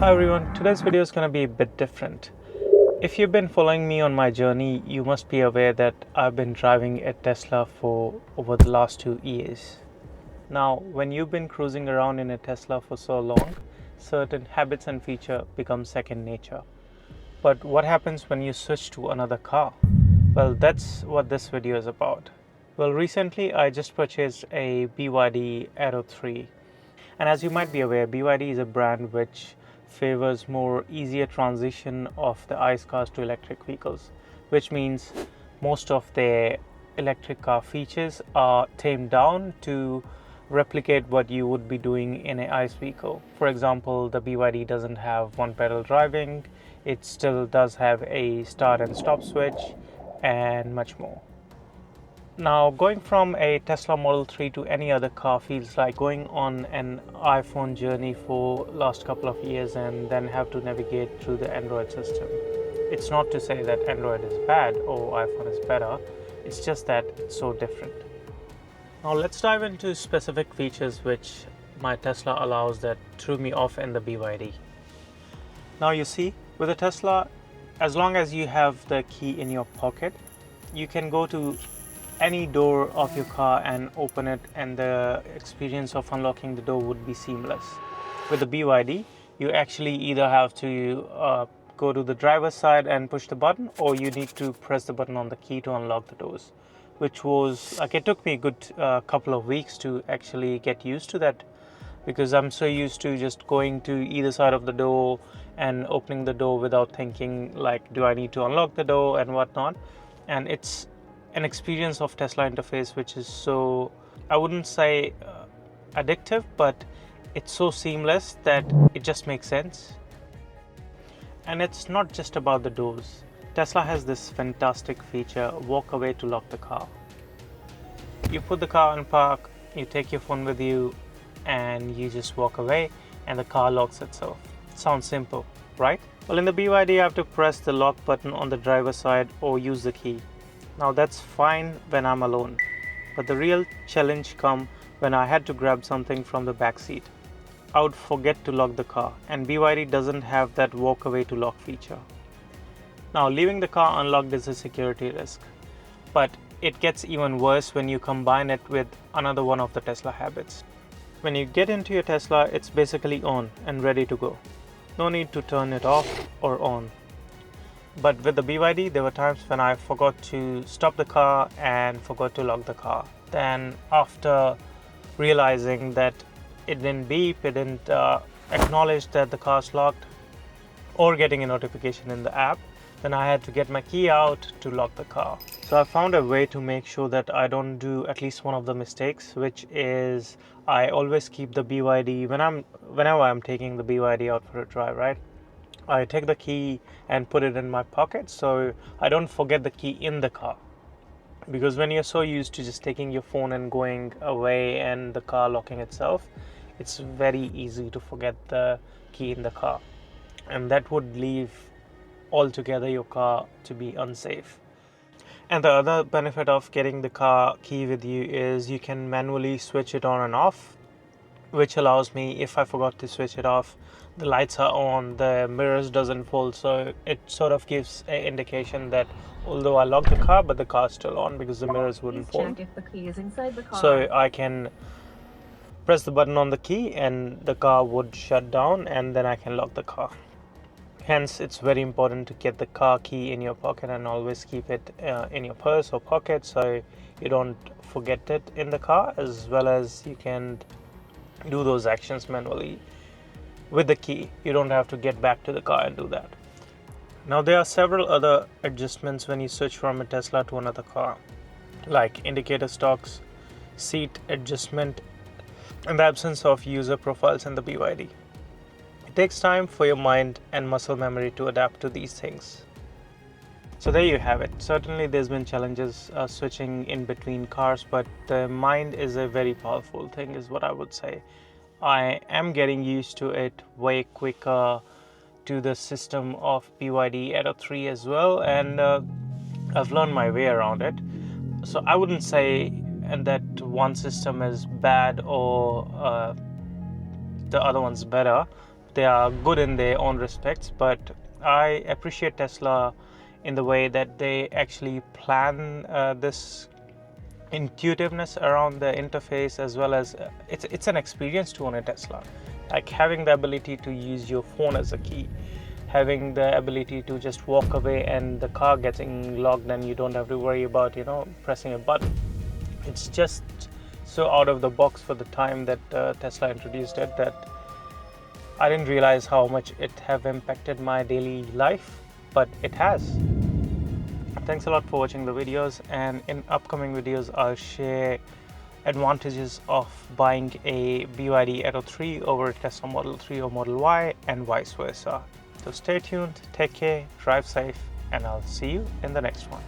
Hi everyone, today's video is going to be a bit different. If you've been following me on my journey, you must be aware that I've been driving a Tesla for over the last 2 years. Now, when you've been cruising around in a Tesla for so long, certain habits and features become second nature. But what happens when you switch to another car? Well, that's what this video is about. Well, recently I just purchased a BYD Aero 3. And as you might be aware, BYD is a brand which favors more easier transition of the ICE cars to electric vehicles, which means most of their electric car features are tamed down to replicate what you would be doing in an ICE vehicle. For example, the BYD doesn't have one pedal driving, it still does have a start and stop switch and much more. Now, going from a Tesla Model 3 to any other car feels like going on an iPhone journey for last couple of years and then have to navigate through the Android system. It's not to say that Android is bad or iPhone is better, it's just that it's so different. Now let's dive into specific features which my Tesla allows that threw me off in the BYD. Now you see, with a Tesla, as long as you have the key in your pocket, you can go to any door of your car and open it, and the experience of unlocking the door would be seamless. With the BYD, you actually either have to go to the driver's side and push the button, or you need to press the button on the key to unlock the doors, which was like, it took me a good couple of weeks to actually get used to that, because I'm so used to just going to either side of the door and opening the door without thinking like, do I need to unlock the door and whatnot. And it's an experience of Tesla interface which is so, I wouldn't say addictive, but it's so seamless that it just makes sense. And it's not just about the doors. Tesla has this fantastic feature, walk away to lock the car. You put the car in park, you take your phone with you, and you just walk away and the car locks itself. Sounds simple, right? Well, in the BYD you have to press the lock button on the driver's side or use the key. Now that's fine when I'm alone, but the real challenge come when I had to grab something from the back seat. I would forget to lock the car, and BYD doesn't have that walk away to lock feature. Now leaving the car unlocked is a security risk, but it gets even worse when you combine it with another one of the Tesla habits. When you get into your Tesla, it's basically on and ready to go. No need to turn it off or on. But with the BYD, there were times when I forgot to stop the car and forgot to lock the car. Then after realizing that it didn't beep, it didn't acknowledge that the car's locked, or getting a notification in the app, then I had to get my key out to lock the car. So I found a way to make sure that I don't do at least one of the mistakes, which is I always keep the BYD, whenever I'm taking the BYD out for a drive, right? I take the key and put it in my pocket so I don't forget the key in the car. Because when you're so used to just taking your phone and going away and the car locking itself, it's very easy to forget the key in the car. And that would leave altogether your car to be unsafe. And the other benefit of getting the car key with you is you can manually switch it on and off, which allows me, if I forgot to switch it off, the lights are on, the mirrors doesn't fold, so it sort of gives an indication that although I locked the car, but the car's still on because the mirrors wouldn't fold. Check if the key is inside the car. So I can press the button on the key and the car would shut down, and then I can lock the car. Hence, it's very important to get the car key in your pocket and always keep it in your purse or pocket so you don't forget it in the car, as well as you can do those actions manually with the key. You don't have to get back to the car and do that. Now there are several other adjustments when you switch from a Tesla to another car, like indicator stalks, seat adjustment, and the absence of user profiles in the BYD. It takes time for your mind and muscle memory to adapt to these things. So there you have it. Certainly there's been challenges switching in between cars, but the mind is a very powerful thing is what I would say. I am getting used to it way quicker, to the system of BYD Aero 3 as well, and I've learned my way around it. So I wouldn't say that one system is bad or the other one's better. they are good in their own respects, but I appreciate Tesla in the way that they actually plan this intuitiveness around the interface, as well as it's an experience to own a Tesla. Like having the ability to use your phone as a key, having the ability to just walk away and the car getting locked and you don't have to worry about pressing a button. It's just so out of the box for the time that Tesla introduced it, that I didn't realize how much it have impacted my daily life, but it has. Thanks a lot for watching the videos, and in upcoming videos I'll share advantages of buying a BYD Atto 3 over a Tesla Model 3 or Model Y, and vice versa. So stay tuned, take care, drive safe, and I'll see you in the next one.